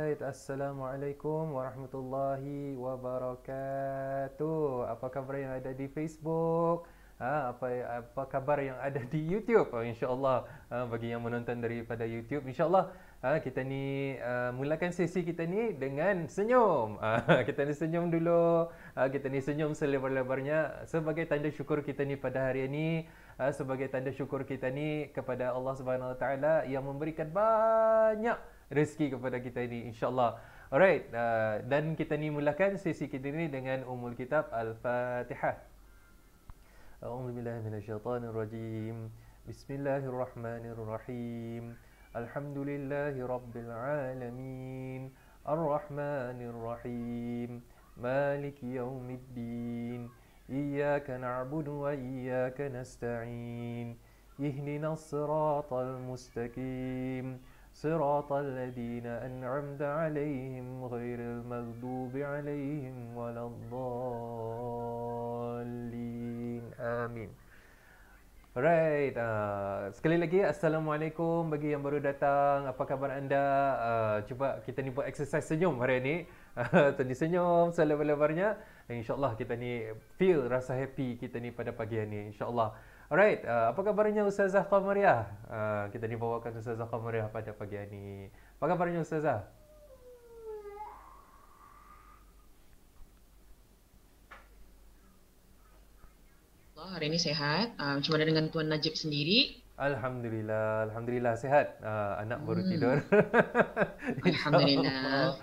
Alright, Assalamualaikum warahmatullahi wabarakatuh. Apa khabar yang ada di Facebook? Apa khabar yang ada di YouTube? InsyaAllah bagi yang menonton daripada YouTube, InsyaAllah kita ni mulakan sesi kita ni dengan senyum. Kita ni senyum dulu. Kita ni senyum selebar-lebarnya sebagai tanda syukur kita ni pada hari ini. Sebagai tanda syukur kita ni kepada Allah Subhanahu Wa Taala yang memberikan banyak rezeki kepada kita ini, insyaAllah. Alright, dan kita ni mulakan sesi kita ni dengan Ummul Kitab Al-Fatihah. A'udzu billahi minasyaitonir rajim. Bismillahirrahmanirrahim. Alhamdulillahi rabbil alamin. Ar-Rahmanir Rahim. Maliki yaumiddin. Iyyaka na'budu wa iyyaka nasta'in. Ihdinas siratal mustaqim. صراط الذين أنعمت عليهم غير المغضوب عليهم ولا الضالين آمين. Alright, sekali lagi Assalamualaikum bagi yang baru datang. Apa khabar anda? Cuba kita ni buat exercise senyum hari ini. Tadi senyum selebar-lebarnya. InsyaAllah kita ni feel rasa happy kita ni pada pagi hari ni, InsyaAllah. Alright, apa kabarnya Ustazah Qamariah? Kita ni bawakan Ustazah Qamariah pada pagi hari ni. Apa kabarnya Ustazah? Hari ini sehat. Macam mana dengan Tuan Najib sendiri? Alhamdulillah, Alhamdulillah sihat. Anak baru tidur. Alhamdulillah.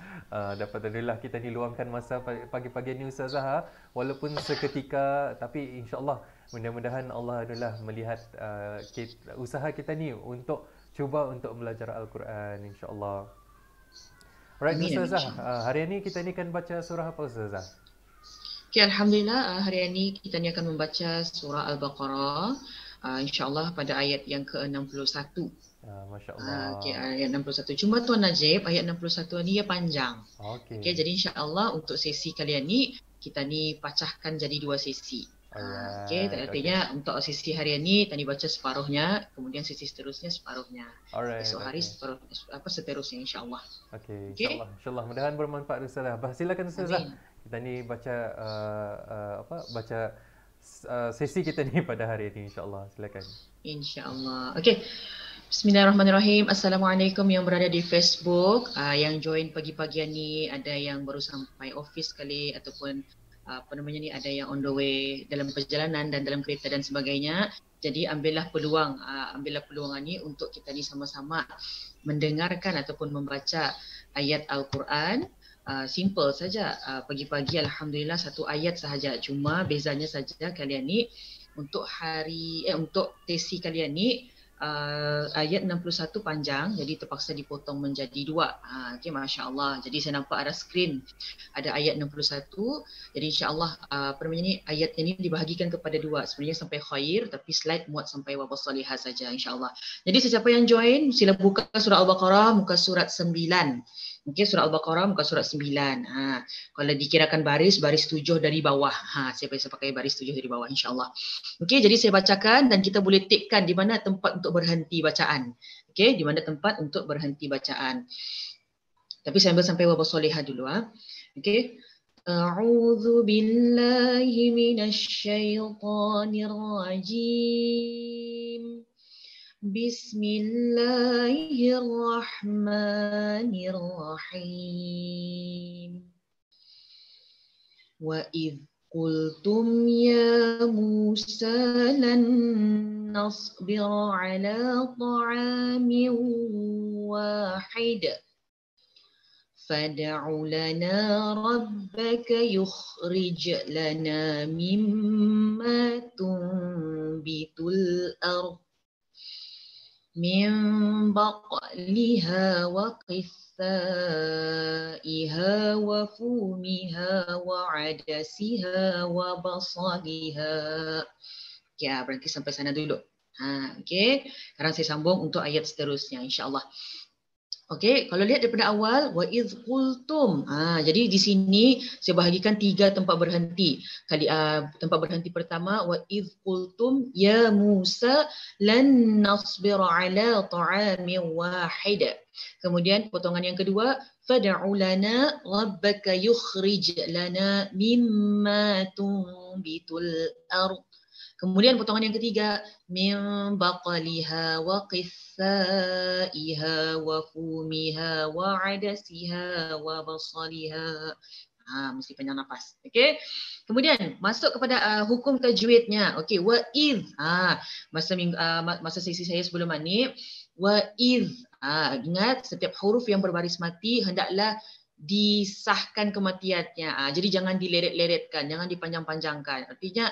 Dapat Alhamdulillah kita ni luangkan masa pagi-pagi ni Ustazah. Walaupun seketika, tapi insyaAllah mudah-mudahan Allah adalah melihat usaha kita ni untuk cuba untuk belajar Al-Quran, insyaAllah. Alright Ustazah, hari ini kita ni akan baca surah apa Ustazah? Okay, Alhamdulillah hari ini kita ni akan membaca surah Al-Baqarah. InsyaAllah pada ayat yang ke-61. Masya Allah. Okay, ayat 61. Cuma Tuan Najib, ayat 61 ni dia panjang. Okay. Jadi insyaAllah untuk sesi kalian ni, kita ni pecahkan jadi 2 sesi. Okay, artinya untuk sesi hari ini tadi baca separuhnya, kemudian sesi seterusnya separuhnya. Alright. Esok hari seterusnya insyaAllah. Okay, insyaAllah. InsyaAllah mudah-mudahan bermanfaat Ustazah. Silakan Ustazah. Kita ni baca baca sesi kita ni pada hari ini, insyaAllah. Silakan. InsyaAllah. Okay. Bismillahirrahmanirrahim. Assalamualaikum yang berada di Facebook, yang join pagi-pagi ni, ada yang baru sampai office kali ataupun ada yang on the way dalam perjalanan dan dalam kereta dan sebagainya. Jadi ambillah peluang ni untuk kita ni sama-sama mendengarkan ataupun membaca ayat Al-Quran. Simple saja, pagi-pagi Alhamdulillah satu ayat sahaja. Cuma bezanya saja kalian ni untuk untuk sesi kalian ni ayat 61 panjang, jadi terpaksa dipotong menjadi 2. Okay, Masya Allah. Jadi saya nampak ada skrin, ada ayat 61. Jadi insyaAllah ayat ini dibahagikan kepada 2. Sebenarnya sampai khair, tapi slide muat sampai wabah salihah saja insyaAllah. Jadi sesiapa yang join, sila buka surah Al-Baqarah muka surat 9. Okay, surah Al-Baqarah muka surat 9. Kalau dikirakan baris 7 dari bawah. Saya biasa pakai baris 7 dari bawah insyaAllah. Okay, jadi saya bacakan dan kita boleh tipkan di mana tempat untuk berhenti bacaan. Okay, di mana tempat untuk berhenti bacaan. Tapi saya ambil sampai wabah solihah dulu. Okay. A'udzu billahi minasyaitonir rajim. Bismillahirrahmanirrahim. Wa idh qultum ya Musa lan nasbira ala ta'amin wahid fad'u lana rabbaka yukhrij lana mimma tunbitul ardh min baqliha wa qithaiha wa fumiha wa adasiha wa basaliha. Okay, berhenti sampai sana dulu. Okay, sekarang saya sambung untuk ayat seterusnya insyaAllah. Okey, kalau lihat daripada awal wa idz qultum. Jadi di sini saya bahagikan 3 tempat berhenti. Tempat berhenti pertama wa idz qultum ya Musa lan nasbira ala ta'amin wahid. Kemudian potongan yang kedua fad'u lana rabbaka yukhrij lana mimma tunbitul ardh. Kemudian potongan yang ketiga min baqaliha wa qithaiha wa fumiha wa adasiha wa basaliha. Mesti panjang nafas. Okey. Kemudian masuk kepada hukum tajwidnya. Okey, wa idz. Masa sesi saya sebelum ni wa idz. Ingat setiap huruf yang berbaris mati hendaklah disahkan kematiannya. Jadi jangan dileret-leretkan, jangan dipanjang-panjangkan. Artinya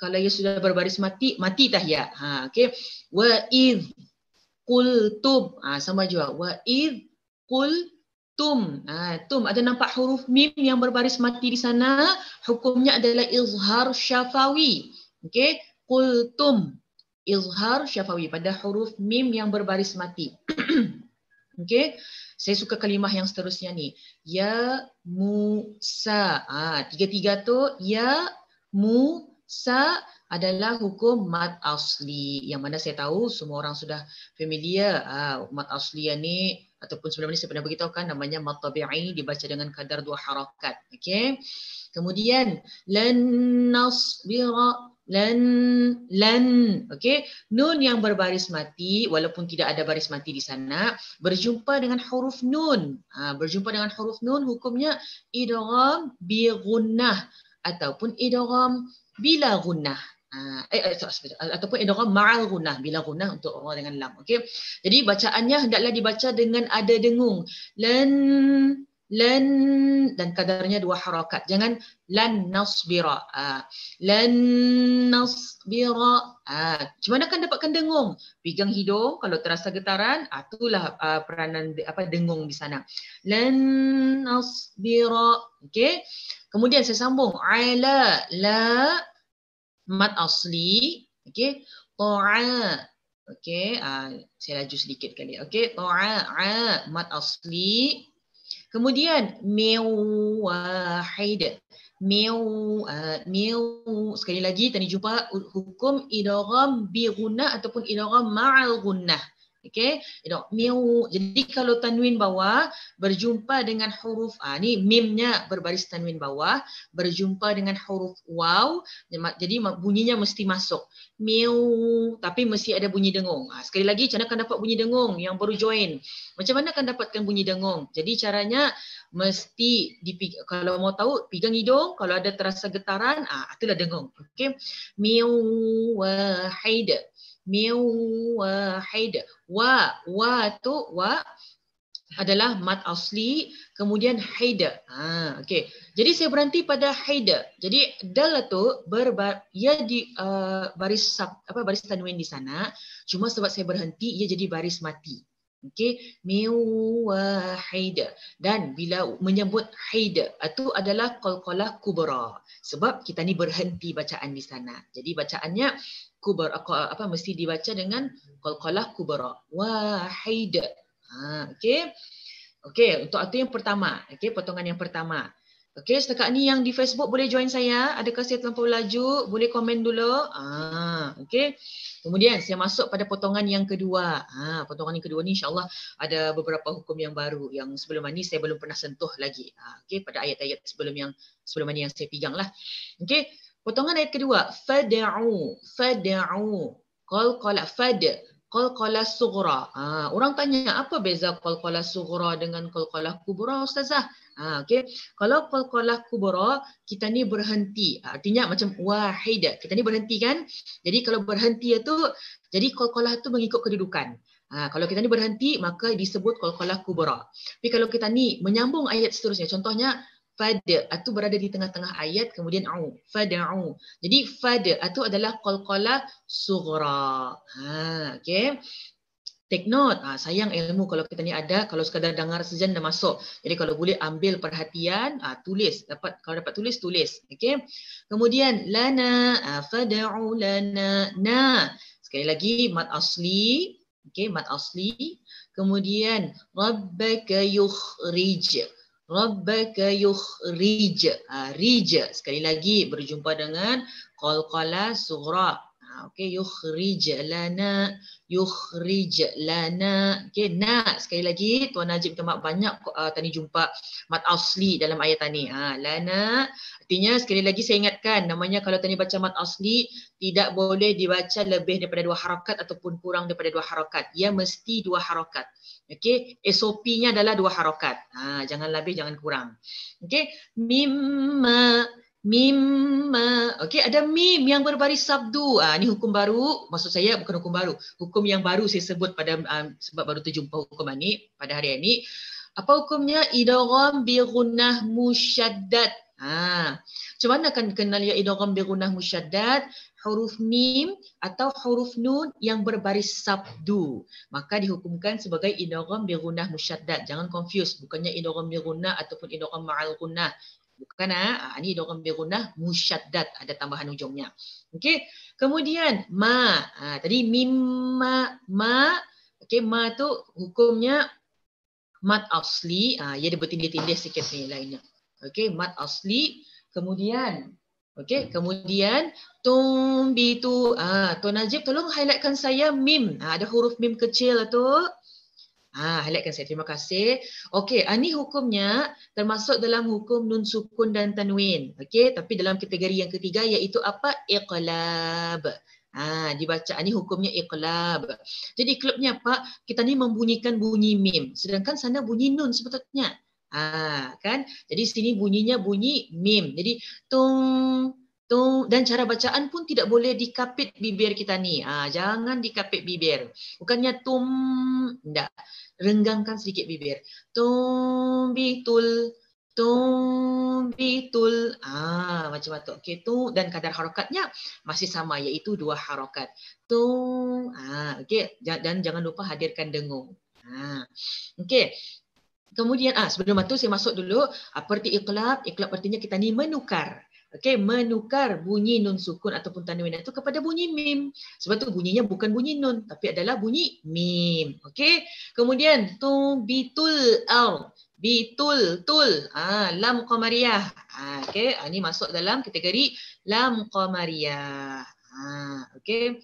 kalau ia sudah berbaris mati, mati dah ya. Okey. Wa idz qultum. Sama juga. Wa idz qultum. Tum ada nampak huruf mim yang berbaris mati di sana, hukumnya adalah izhar syafawi. Okey. Qultum. Izhar syafawi pada huruf mim yang berbaris mati. Okey. Saya suka kalimah yang seterusnya ni. Ya Musa. Tiga-tiga tu ya Musa adalah hukum mad asli. Yang mana saya tahu semua orang sudah familiar mad asli ni, ataupun sebelum ni saya pernah beritahu kan namanya mad tabi'i, dibaca dengan kadar 2 harakat. Okey. Kemudian lan nasbira lan okey, nun yang berbaris mati walaupun tidak ada baris mati di sana berjumpa dengan huruf nun. Berjumpa dengan huruf nun hukumnya idgham bi gunnah ataupun idgham bila gunnah. Ataupun idgham ma'al gunnah, bila gunnah untuk orang dengan lam. Okey. Jadi bacaannya hendaklah dibaca dengan ada dengung. Lan dan kadarnya 2 harakat. Jangan lan nasbira. Lan nasbira. Macam mana kan dapatkan dengung? Pegang hidung, kalau terasa getaran, itulah peranan dengung di sana. Lan nasbira. Okey. Kemudian saya sambung. Ala la mad asli. Okey. Ta'a. Okey. Saya laju sedikit kali. Okey. Ta'a mad asli. Kemudian wahid. Sekali lagi tadi jumpa hukum idgham bi gunnah ataupun idgham ma'al gunnah. Okey, jadi kalau tanwin bawah berjumpa dengan huruf ni mimnya berbaris tanwin bawah berjumpa dengan huruf waw, jadi bunyinya mesti masuk. Tapi mesti ada bunyi dengung. Sekali lagi macam mana akan dapat bunyi dengung yang baru join? Macam mana akan dapatkan bunyi dengung? Jadi caranya mesti kalau mau tahu pegang hidung, kalau ada terasa getaran, itulah dengung. Okey. Wahid. Wahid. Wa tu wa adalah mad asli, kemudian haida. Okey. Jadi saya berhenti pada haida. Jadi dal tu ia di baris tanwin di sana, cuma sebab saya berhenti ia jadi baris mati. Okey, wahida. Dan bila menyebut haida itu adalah qalqalah kubra. Sebab kita ni berhenti bacaan di sana. Jadi bacaannya kubra mesti dibaca dengan qalqalah kubra. Wahida. Okey. Okey, untuk itu yang pertama. Okey, potongan yang pertama. Okey, setakat ni yang di Facebook boleh join saya. Adakah saya terlampau laju? Boleh komen dulu. Okey. Kemudian saya masuk pada potongan yang kedua. Potongan yang kedua ni insya-Allah ada beberapa hukum yang baru yang sebelum ni saya belum pernah sentuh lagi. Okey, pada ayat-ayat sebelum ni yang saya peganglah. Okey, potongan ayat kedua, fad'u. Qalqalah qalqalah sughra. Orang tanya apa beza qalqalah sughra dengan qalqalah kubra ustazah? Okey. Kalau qalqalah kubra kita ni berhenti. Artinya macam wahid. Kita ni berhenti kan? Jadi kalau berhenti itu jadi qalqalah itu mengikut kedudukan. Kalau kita ni berhenti maka disebut qalqalah kubra. Tapi kalau kita ni menyambung ayat seterusnya, contohnya fad itu berada di tengah-tengah ayat, kemudian fad'u. Jadi fad itu adalah qalqalah sughra. Okey. Take note, sayang ilmu kalau kita ni ada, kalau sekadar dengar saja dah masuk. Jadi kalau boleh ambil perhatian, tulis. Kalau dapat tulis. Okey. Kemudian lana, fad'u lana. Sekali lagi mad asli. Okey, mad asli. Kemudian rabbaka yukhrij. Rabbaka yukhrij. Rij. Sekali lagi berjumpa dengan qalqalah sughra. Okey, yukhrij lana, yukhrij lana. Okey, na sekali lagi Tuan Najib minta maaf banyak tadi jumpa mat asli dalam ayat tadi. Lana artinya sekali lagi saya ingatkan namanya kalau tadi baca mat asli tidak boleh dibaca lebih daripada 2 harakat ataupun kurang daripada 2 harakat. Ia mesti 2 harakat. Okey, SOP-nya adalah 2 harakat. Jangan lebih, jangan kurang. Okey, mimma. Okey, ada mim yang berbaris sabdu. Ini hukum baru, maksud saya bukan hukum baru. Hukum yang baru saya sebut pada sebab baru terjumpa hukum ini pada hari ini. Apa hukumnya? Idgham bi gunnah musyaddad. Macam mana akan kenal ya idgham bi gunnah musyaddad? Huruf mim atau huruf nun yang berbaris sabdu, maka dihukumkan sebagai idgham bi gunnah musyaddad. Jangan confuse, bukannya idgham bi gunnah ataupun idgham ma'al gunnah. Bukan, ini idgham bi gunnah musyaddad, ada tambahan ujungnya. Okey. Kemudian ma. Tadi mimma, ma. Okey, ma tu hukumnya mat asli. Ia dia bertindih-tindih sikit ni lainnya. Okey, mat asli. Kemudian kemudian tumbitu. Tuan Najib tolong highlightkan saya mim. Ada huruf mim kecil tu. Highlightkan saya. Terima kasih. Okey, ini hukumnya termasuk dalam hukum nun sukun dan tanwin. Okey, tapi dalam kategori yang ketiga iaitu apa? Iqlab. Dibaca ini hukumnya iqlab. Jadi iqlabnya apa? Kita ni membunyikan bunyi mim, sedangkan sana bunyi nun sepatutnya. Kan? Jadi sini bunyinya bunyi mim. Jadi tung dan cara bacaan pun tidak boleh dikapit bibir kita ni. Jangan dikapit bibir. Bukannya tum, enggak. Renggangkan sedikit bibir. Tumbitul, tumbitul. Macam tu. Okey, tu dan kadar harakatnya masih sama iaitu 2 harakat. Tung. Okey, dan jangan lupa hadirkan dengung. Okey. Kemudian sebelum itu saya masuk dulu arti iqlab. Iqlab artinya kita ni menukar. Okey, menukar bunyi nun sukun ataupun tanwin itu kepada bunyi mim. Sebab tu bunyinya bukan bunyi nun tapi adalah bunyi mim. Okey. Kemudian bitul al. Bitul tul. Lam qamariyah. Okey, ini masuk dalam kategori lam qamariyah. Okey.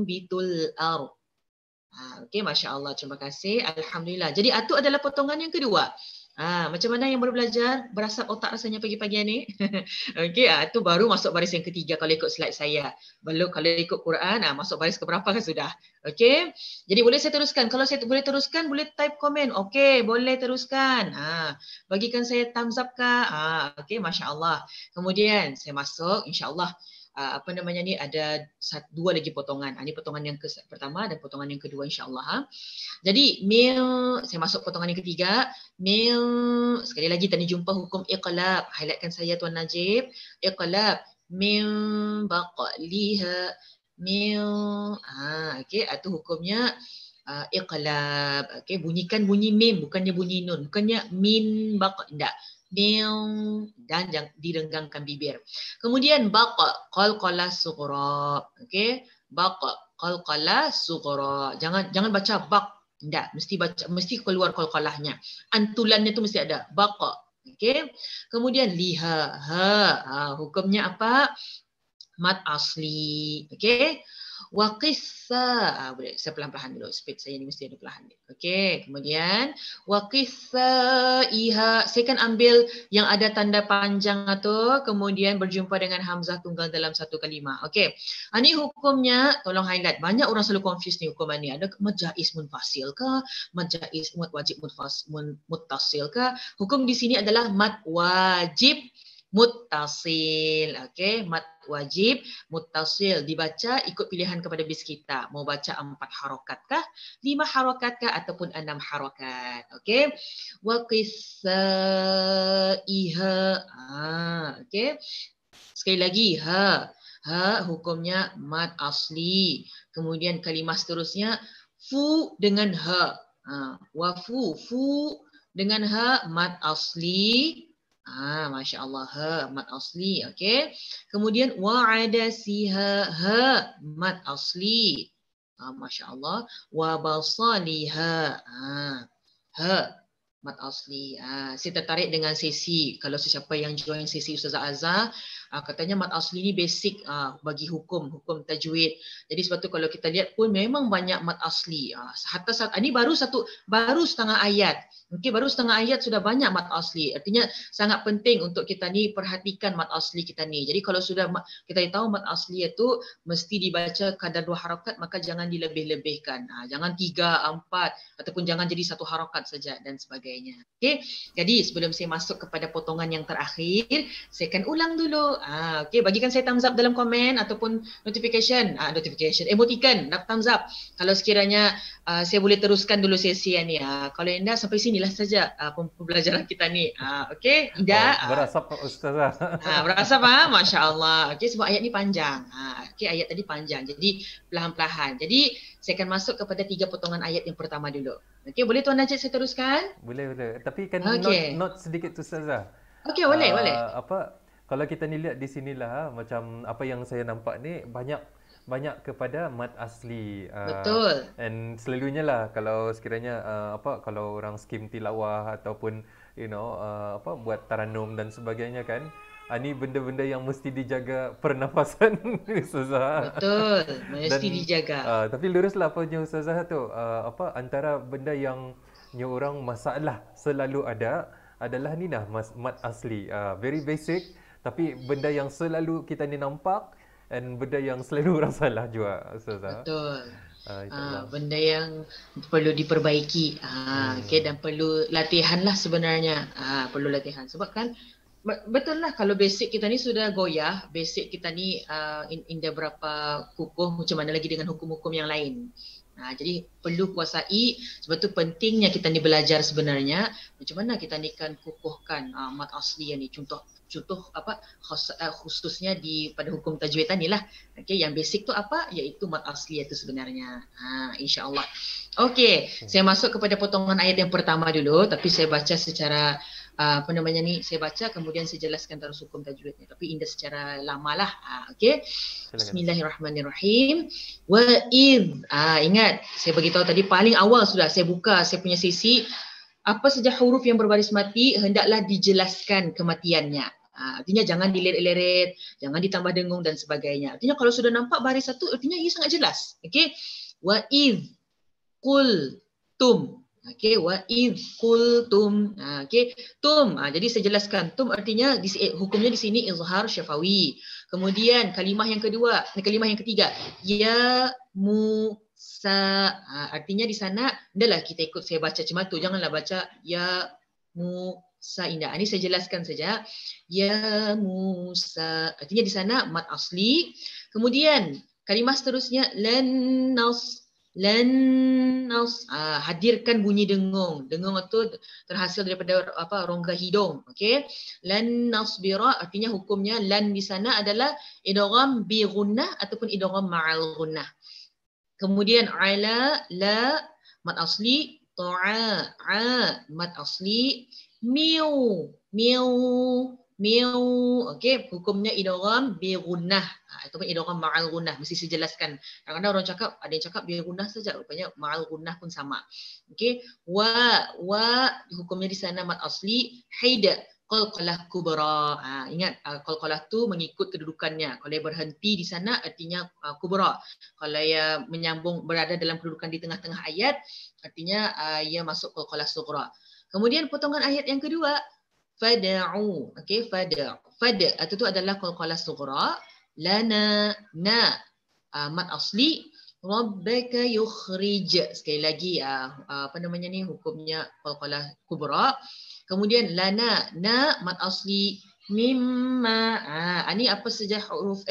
Bitul al. Okey, masya-Allah, terima kasih. Alhamdulillah. Jadi atu adalah potongan yang kedua. Macam mana yang baru belajar? Berasap otak rasanya pagi-pagi ni. Okey, itu baru masuk baris yang ketiga kalau ikut slide saya. Belum kalau ikut Quran, masuk baris keberapa kan sudah. Okey. Jadi boleh saya teruskan. Kalau saya boleh teruskan, boleh type komen. Okey, boleh teruskan. Bagikan saya thumbs up kah? Okey, masya-Allah. Kemudian saya masuk insya-Allah. Ada 2 lagi potongan. Ini potongan yang pertama dan potongan yang kedua insya-Allah. Jadi mil, saya masuk potongan yang ketiga. Mil, sekali lagi tadi jumpa hukum iqlab. Highlightkan saya Tuan Najib. Iqlab mil baqliha mil. Okey, itu hukumnya iqlab. Okey, bunyikan bunyi mim, bukannya bunyi nun, bukannya min baq, enggak. Dan direnggangkan bibir. Kemudian baqa qalqalah sughra. Okey, baqa qalqalah sughra. Jangan baca baq, enggak, mesti keluar qalqalahnya. Antulannya tu mesti ada baqa. Okey. Kemudian liha. Hukumnya apa? Mat asli. Okey. Wa qissa. Boleh saya pelan-pelan dulu. Speed saya ni mesti ada perlahan. Okey, kemudian wa qissaiha. Saya akan ambil yang ada tanda panjang atau kemudian berjumpa dengan hamzah tunggal dalam satu kalimah. Okey. Ini hukumnya tolong highlight. Banyak orang selalu confuse ni hukuman ni. Ada mad jaiz munfasil ke? Mad jaiz mad wajib muttasil ke? Hukum di sini adalah mad wajib muttasil. Okey, mad wajib muttasil dibaca ikut pilihan kepada bis kita. Mau baca 4 harakat kah, 5 harakat kah ataupun 6 harakat. Okey. Wa qissaiha. Okey. Sekali lagi ha hukumnya mad asli. Kemudian kalimah seterusnya fu dengan ha. Wa fu dengan ha mad asli. Masya Allah, mad asli. Okey. Kemudian wa'ada siha, mad asli. Masya Allah. Wa basaliha. Ha. Mat asli. Saya tertarik dengan sesi. Kalau sesiapa yang join sesi Ustazah Azhar, katanya mat asli ni basic bagi hukum tajwid. Jadi sebab tu kalau kita lihat pun memang banyak mat asli. Hatta saat ini baru setengah ayat. Okey, baru setengah ayat sudah banyak mat asli. Artinya sangat penting untuk kita ni perhatikan mat asli kita ni. Jadi kalau sudah kita tahu mat asli itu mesti dibaca kadar 2 harakat, maka jangan dilebih-lebihkan. Jangan 3, 4 ataupun jangan jadi 1 harakat saja dan sebagainya. Okey. Jadi sebelum saya masuk kepada potongan yang terakhir, saya akan ulang dulu. Okey, bagikan saya thumbs up dalam komen ataupun notification, emoticon, thumbs up. Kalau sekiranya saya boleh teruskan dulu sesi ni. Kalau Indah sampai sinilah saja pembelajaran kita ni. Okey, Indah. Berasap Ustazah. Berasap Masya Allah. Okey, sebab ayat ni panjang. Okey, ayat tadi panjang. Jadi perlahan-lahan. Jadi saya akan masuk kepada 3 potongan ayat yang pertama dulu. Okey, boleh Tuan Najib saya teruskan? Boleh. Tapi kan Okey. not sedikit Ustazah. Okey, boleh. Kalau kita ni lihat di sinilah macam apa yang saya nampak ni banyak kepada mat asli. Betul. And selalunya lah kalau sekiranya kalau orang skim tilawah ataupun buat taranum dan sebagainya kan, ni benda-benda yang mesti dijaga pernafasan Ustazah. Betul, mesti dijaga. Tapi luruslah apa je Ustazah tu. Antara benda yang orang masalah selalu ada adalah ni dah mat asli. Very basic tapi benda yang selalu kita ni nampak dan benda yang selalu orang salah juga Ustazah. Betul. Benda yang perlu diperbaiki. Okay, dan perlu latihan lah sebenarnya. Perlu latihan. Sebab kan betul lah kalau basic kita ni sudah goyah, basic kita ni indah berapa kukuh, macam mana lagi dengan hukum-hukum yang lain. Jadi perlu kuasai, sebab tu pentingnya kita ni belajar sebenarnya macam mana kita ni kan kukuhkan mat asli yang ni. Contoh khususnya pada hukum tajwid ni lah. Okey, yang basic tu apa? Iaitu mat asli itu sebenarnya. Insya-Allah. Okey, saya masuk kepada potongan ayat yang pertama dulu, tapi saya baca secara saya baca kemudian saya jelaskan terus hukum tajwidnya, tapi Indah secara lamalah. Okey. Bismillahirrahmanirrahim. Wa id. Ingat saya beritahu tadi paling awal sudah saya buka saya punya sesi, apa saja huruf yang berbaris mati hendaklah dijelaskan kematiannya. Artinya jangan dileret-leret, jangan ditambah dengung dan sebagainya. Artinya kalau sudah nampak baris satu, artinya ia sangat jelas. Okey. Wa id qultum. Okey, wa id qultum. Okey, tum. Jadi saya jelaskan tum artinya hukumnya di sini izhar syafawi. Kemudian kalimah yang ketiga ya Musa. Artinya di sana adalah kita ikut saya baca macam tu. Janganlah baca ya Musa Indah. Ini saya jelaskan saja. Ya Musa. Artinya di sana mat asli. Kemudian kalimah seterusnya lan nas, hadirkan bunyi dengung. Dengung itu terhasil daripada rongga hidung. Okey. Lan nasbira artinya hukumnya lan di sana adalah idgham bi gunnah ataupun idgham ma'al gunnah. Kemudian ala la mat asli, ta'a mat asli, miu okey, hukumnya idgham bi gunnah ataupun idgham ma'al gunnah. Mesti saya jelaskan. Kadang-kadang orang cakap, ada yang cakap bi gunnah saja, rupanya ma'al gunnah pun sama. Okey, wa hukumnya di sana mat asli, haida qalqalah kubra. Ingat qalqalah tu mengikut kedudukannya. Kalau ia berhenti di sana artinya kubra. Kalau ia menyambung berada dalam kedudukan di tengah-tengah ayat artinya ia masuk qalqalah sughra. Kemudian potongan ayat yang kedua, fada'u. Okey, fada itu adalah qalqalah sughra, lana mat asli, rabbaka yukhrij. Sekali lagi hukumnya qalqalah kubra. Kemudian lana mat asli, mimma. Ini apa saja huruf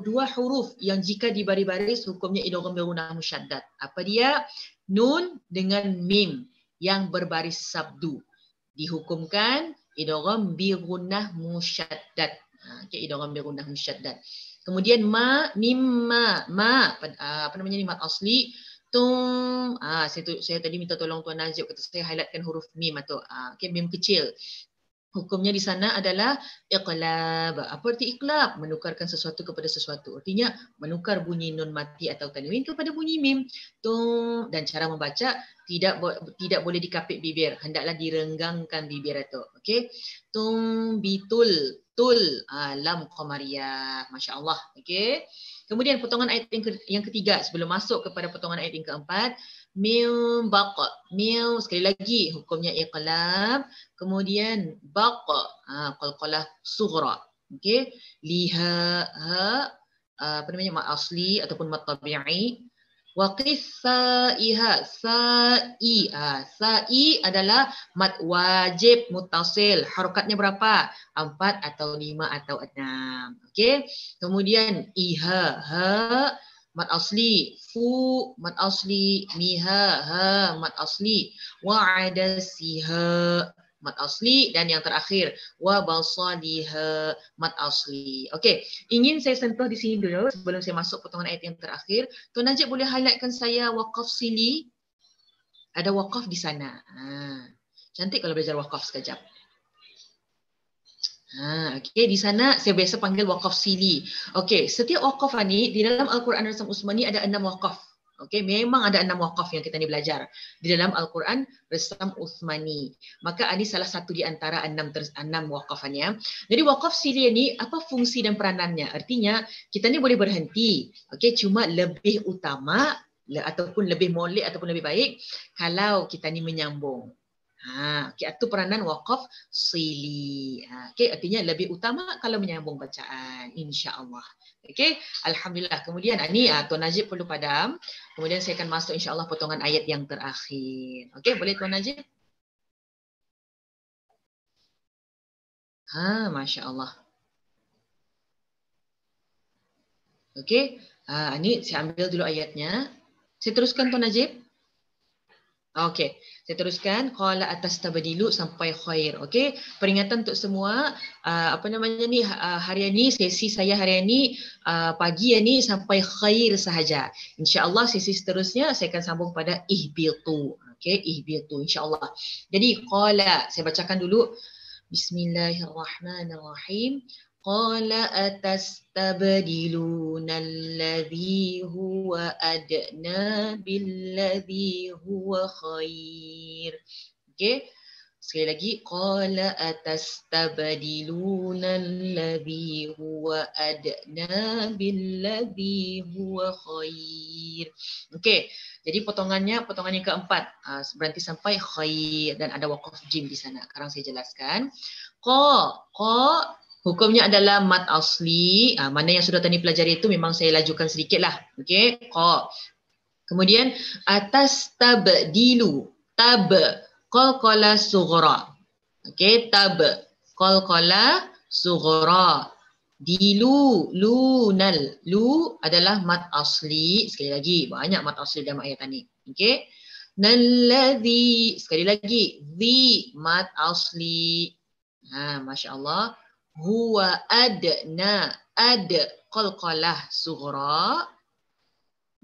dua huruf yang jika dibaris-baris hukumnya idgham bi gunnah musyaddad. Apa dia? Nun dengan mim yang berbaris sabdu dihukumkan idgham bi gunnah musyaddad. Okey, idgham bi gunnah musyaddad. Kemudian mimma mat asli tum. Saya tadi minta tolong Tuan Najib kata saya highlightkan huruf mim atau okey, mim kecil. Hukumnya di sana adalah iqlab. Apa arti iqlab? Menukarkan sesuatu kepada sesuatu. Artinya menukar bunyi nun mati atau tanwin kepada bunyi mim. Tung, dan cara membaca tidak boleh dikapit bibir. Hendaklah direnggangkan bibir itu. Okey. Tung bitul tul lam qamariyah. Masya-Allah. Okey. Kemudian potongan ayat yang ketiga sebelum masuk kepada potongan ayat yang keempat, mim baqa. Mim sekali lagi hukumnya iqlab. Kemudian baqa, qalqalah sughra. Okey. Liha apa namanya, mat asli ataupun mat tabi'i. Wa qissaiha sa'i. Sa'i adalah mat wajib muttasil. Harokatnya berapa? 4 atau 5 atau 6. Okey. Kemudian iha ha mat asli, fu mat asli, miha ha mat asli, wa adasiha mat asli, dan yang terakhir wa basaliha mat asli. Okey, ingin saya sentuh di sini dulu sebelum saya masuk potongan ayat yang terakhir. Tuan Najib boleh highlightkan saya waqaf sili? Ada waqaf di sana. Cantik kalau belajar waqaf sekejap. Okey, di sana saya biasa panggil waqaf sili. Okey, setiap waqaf ni di dalam Al-Quran Rasam Usmani ada 6 waqaf. Okey, memang ada 6 waqaf yang kita ni belajar di dalam Al-Quran Rasam Usmani. Maka ini salah satu di antara 6 waqafannya. Jadi waqaf sili ni apa fungsi dan peranannya? Artinya kita ni boleh berhenti. Okey, cuma lebih utama ataupun lebih molek ataupun lebih baik kalau kita ni menyambung. Okay, itu peranan waqaf sili. Okay, artinya lebih utama kalau menyambung bacaan, insya-Allah. Okay, alhamdulillah. Kemudian ini Tuan Najib perlu padam. Kemudian saya akan masuk insya-Allah potongan ayat yang terakhir. Okay, boleh Tuan Najib? Masya-Allah. Okay, ini saya ambil dulu ayatnya. Saya teruskan Tuan Najib. Okey, saya teruskan qala atastabdilu sampai khair. Okey, peringatan untuk semua apa namanya ni hari ini sesi saya hari ini pagi ni sampai khair sahaja. Insya-Allah sesi seterusnya saya akan sambung pada ihbitu. Okey, ihbitu insya-Allah. Jadi qala saya bacakan dulu. Bismillahirrahmanirrahim. Qala atastabdiluna alladhi huwa adna billadhi huwa khair. Okey. Sekali lagi qala atastabdiluna alladhi huwa adna billadhi huwa khair. Okey. Jadi potongan yang keempat berhenti sampai khair dan ada waqaf jim di sana. Sekarang saya jelaskan. Qa hukumnya adalah mat asli. Mana yang sudah tadi pelajari itu memang saya lajukan sedikitlah. Okey, qa. Kemudian atas tabdilu, tab qalqala sughra. Okey, tab qalqala sughra. Dilu lunal, lu adalah mat asli. Sekali lagi, banyak mat asli dalam ayat ini. Okey. Nalladhi, sekali lagi, di mat asli. Masya-Allah. Huwa adna, ad qalqalah sughra.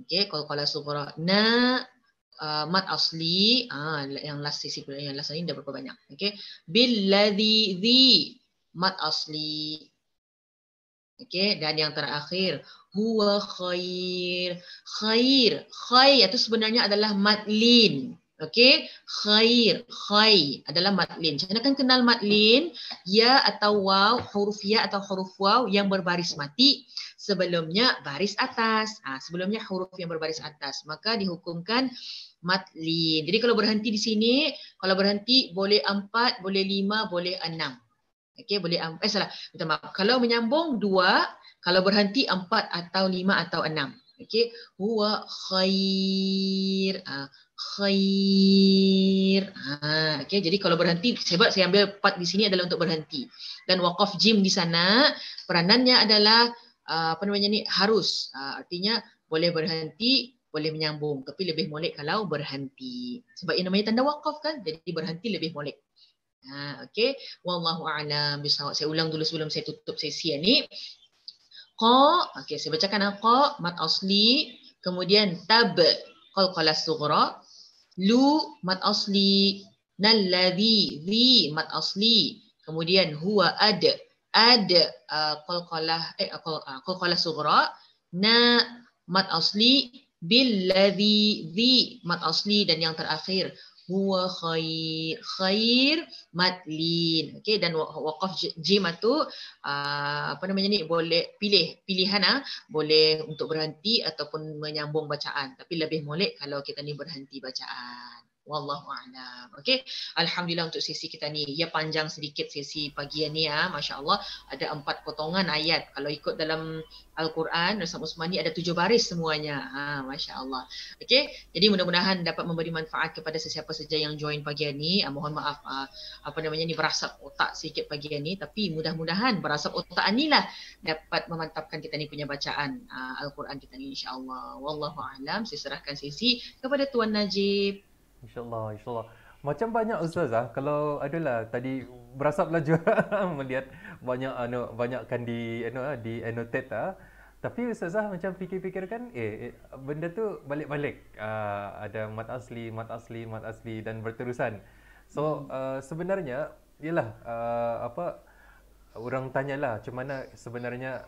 Okey, qalqalah sughra. Na mat asli, yang last sisi yang last ini dah berapa banyak. Okey, billadhi dhi mat asli. Okey, dan yang terakhir huwa khair. Khair itu sebenarnya adalah madlin. Okey, khair, khai adalah madlin. Anda kan kenal madlin, ya atau waw, huruf ya atau huruf waw yang berbaris mati sebelumnya baris atas. Sebelumnya huruf yang berbaris atas, maka dihukumkan madlin. Jadi kalau berhenti di sini, kalau berhenti boleh 4, boleh 5, boleh 6. Okey, boleh minta maaf. Kalau menyambung 2, kalau berhenti 4 atau 5 atau 6. Okey, huwa khair. Khair. Okey, jadi kalau berhenti, sebab saya ambil part di sini adalah untuk berhenti. Dan waqaf jim di sana peranannya adalah harus. Artinya boleh berhenti, boleh menyambung, tapi lebih molek kalau berhenti. Sebab yang namanya tanda waqaf kan, jadi berhenti lebih molek. Okey, wallahu a'lam bishawab. Saya ulang dulu sebelum saya tutup sesi ini. Qa, okey, saya bacakan qa mat asli, kemudian tab qalqalah sughra, lu mat asli, nalladhi dhi mat asli, Kemudian huwa qalqalah qalqalah sughra, na mad asli, billadhi dhi mad asli, dan yang terakhir huwa khair mad lin. Okey, dan waqaf jim tu boleh pilihan boleh untuk berhenti ataupun menyambung bacaan, tapi lebih molek kalau kita ni berhenti bacaan. Wallahu a'lam. Okey, alhamdulillah untuk sesi kita ni. Ya, panjang sedikit sesi pagi ni masya-Allah, ada 4 potongan ayat. Kalau ikut dalam Al-Quran Ustaz Usman ni ada 7 baris semuanya. Masya-Allah. Okey, jadi mudah-mudahan dapat memberi manfaat kepada sesiapa saja yang join pagi ni. Mohon maaf ni berasap otak sikit pagi ni, tapi mudah-mudahan berasap otak inilah dapat memantapkan kita ni punya bacaan Al-Quran kita ni, insya-Allah. Wallahu a'lam. Saya serahkan sesi kepada Tuan Najib. InsyaAllah, insyaAllah. Macam banyak Ustazah, kalau adalah tadi berasap laju melihat banyakkan di annotate tapi Ustazah macam fikir-fikirkan benda tu balik-balik ada mat asli dan berterusan. So sebenarnya ialah orang tanyalah macam mana sebenarnya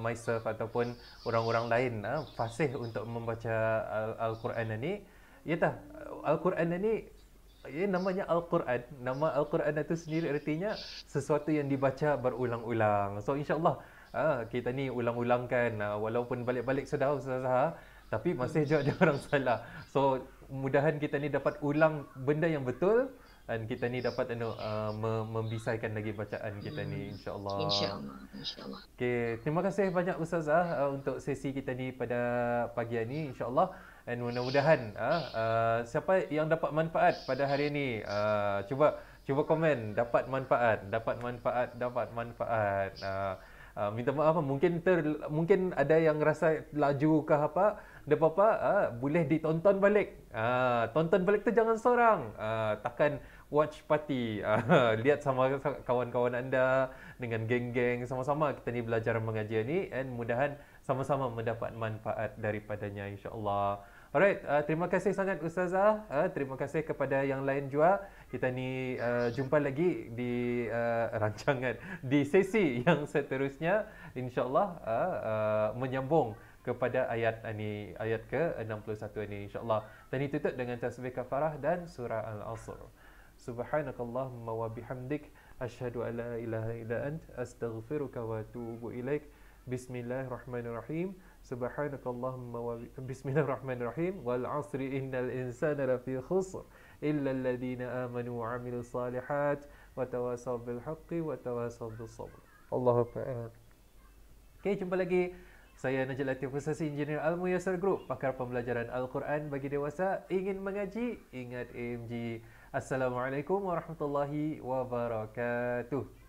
myself ataupun orang-orang lain fasih untuk membaca Al-Quran ini. Ya tak, Al-Quran ini namanya Al-Quran. Nama Al-Quran itu sendiri artinya sesuatu yang dibaca berulang-ulang. So insya-Allah kita ni ulang-ulangkan walaupun balik-balik sudah Ustazah, tapi masih je ada orang salah. So mudahan kita ni dapat ulang benda yang betul dan kita ni dapat membisaikan lagi bacaan kita ni, insya-Allah. Insya-Allah. Okey, terima kasih banyak Ustazah untuk sesi kita ni pada pagi ini, insya-Allah. Dan mudah-mudahan siapa yang dapat manfaat pada hari ini, cuba komen dapat manfaat. Minta maaf mungkin ada yang rasa laju ke apa, boleh ditonton balik. Tonton balik tu jangan seorang. Takkan watch party. Lihat sama kawan-kawan anda dengan geng-geng, sama-sama kita ni belajar mengaji ni, dan mudahan sama-sama mendapat manfaat daripadanya, insya-Allah. Alright, terima kasih sangat Ustazah. Terima kasih kepada yang lain juga. Kita ni jumpa lagi di rancangan di sesi yang seterusnya, insya-Allah menyambung kepada ayat ke-61 ini, insya-Allah. Dan ditutup dengan tasbih kafarah dan surah Al-Asr. Subhanakallahumma wa bihamdik asyhadu an la ilaha illa ant astaghfiruka wa atubu ilaik. Bismillahirrahmanirrahim. Subhanakallahumma wa bismillahirrahmanirrahim. Wal 'asri innal insana lafi khusr illa alladhina amanu wa 'amilus salihat wa tawasaw bil haqqi wa tawasaw bis sabr. Allahu akbar. Okey, jumpa lagi. Saya Najib Latif, Ustaz Engineer Al-Muyassar Group, pakar pembelajaran Al-Quran bagi dewasa. Ingin mengaji, ingat AMG. Assalamualaikum warahmatullahi wabarakatuh.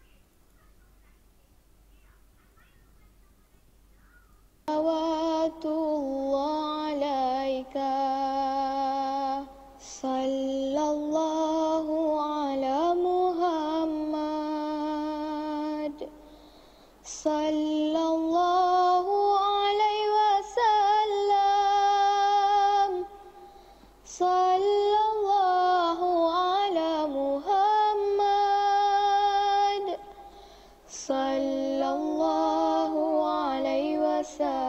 Salawatullah alaika, sallallahu ala Muhammad, sallallahu alaihi wasallam, sallallahu ala Muhammad, sallallahu alaihi wasallam.